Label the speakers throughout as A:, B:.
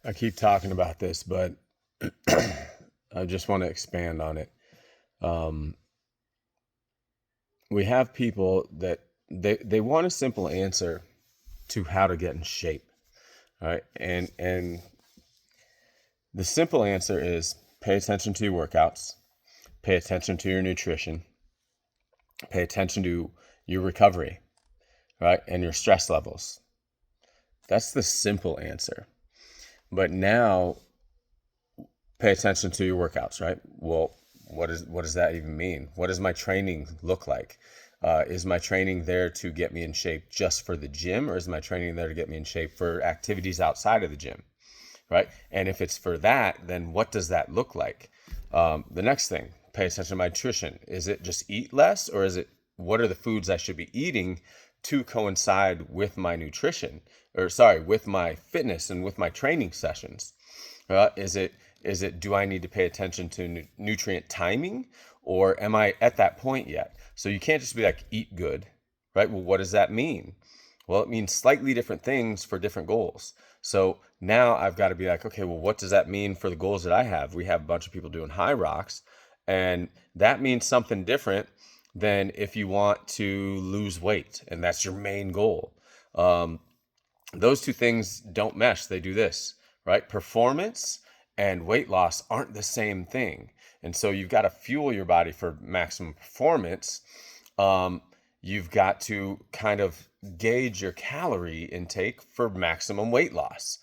A: I keep talking about this, but I just want to expand on it. Um, we have people that they want a simple answer to how to get in shape, right? And the simple answer is pay attention to your workouts, pay attention to your nutrition, pay attention to your recovery, right? And your stress levels. That's the simple answer. But now pay attention to your workouts, right? Well, what does that even mean? What does my training look like? Is my training there to get me in shape just for the gym, or is my training there to get me in shape for activities outside of the gym, right? And if it's for that, then what does that look like? The next thing, pay attention to my nutrition. Is it just eat less, or is it what are the foods I should be eating to coincide with my nutrition, or sorry, with my fitness and with my training sessions? Is it do I need to pay attention to nutrient timing, or am I at that point yet? So you can't just be like eat good, right? Well, what does that mean? Well, it means slightly different things for different goals. So now I've got to be like, okay, well, what does that mean for the goals that I have? We have a bunch of people doing high rocks, and that means something different than if you want to lose weight and that's your main goal. Um, those two things don't mesh. They do this, right? Performance and weight loss aren't the same thing. And so you've got to fuel your body for maximum performance. Um, you've got to kind of gauge your calorie intake for maximum weight loss.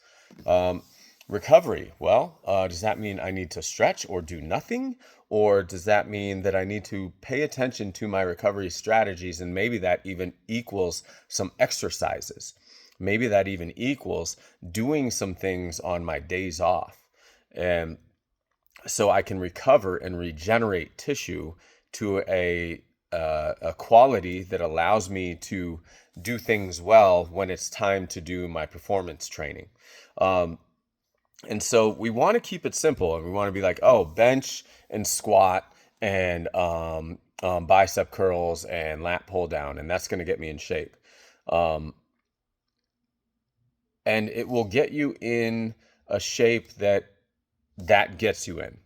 A: Um, Recovery. Well, does that mean I need to stretch or do nothing? Or does that mean that I need to pay attention to my recovery strategies, and maybe that even equals some exercises? Maybe that even equals doing some things on my days off. And so I can recover and regenerate tissue to a quality that allows me to do things well when it's time to do my performance training. Um, and so we want to keep it simple, and we want to be like, oh, bench and squat and bicep curls and lat pull down, and that's going to get me in shape. Um, and it will get you in a shape that gets you in.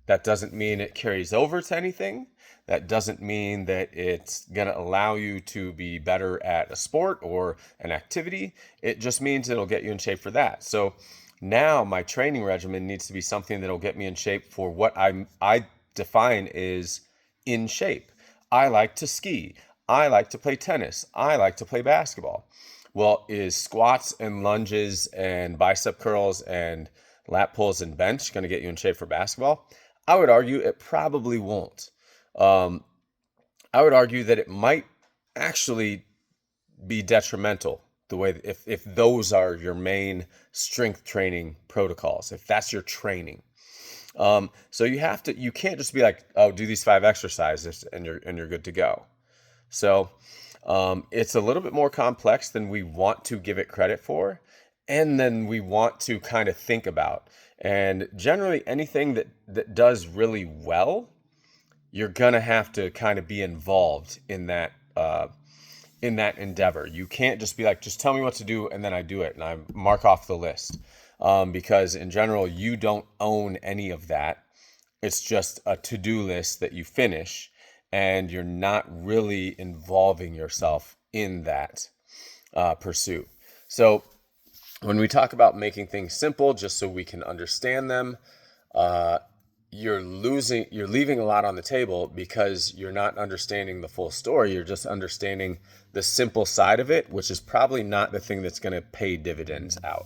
A: That doesn't mean it carries over to anything. That doesn't mean that it's going to allow you to be better at a sport or an activity. It just means it'll get you in shape for that. So now my training regimen needs to be something that'll get me in shape for what I define is in shape. I like to ski. I like to play tennis. I like to play basketball. Well, is squats and lunges and bicep curls and lat pulls and bench going to get you in shape for basketball? I would argue it probably won't. Um, I would argue that it might actually be detrimental the way that if those are your main strength training protocols, if that's your training. So you can't just be like, oh, do these 5 exercises and you're good to go. So it's a little bit more complex than we want to give it credit for, and then we want to kind of think about. And generally, anything that does really well, you're gonna have to kind of be involved in that endeavor. You can't just be like, just tell me what to do and then I do it and I mark off the list. Because in general, you don't own any of that. It's just a to-do list that you finish, and you're not really involving yourself in that pursuit. So when we talk about making things simple, just so we can understand them, uh, you're leaving a lot on the table because you're not understanding the full story. You're just understanding the simple side of it, which is probably not the thing that's going to pay dividends out.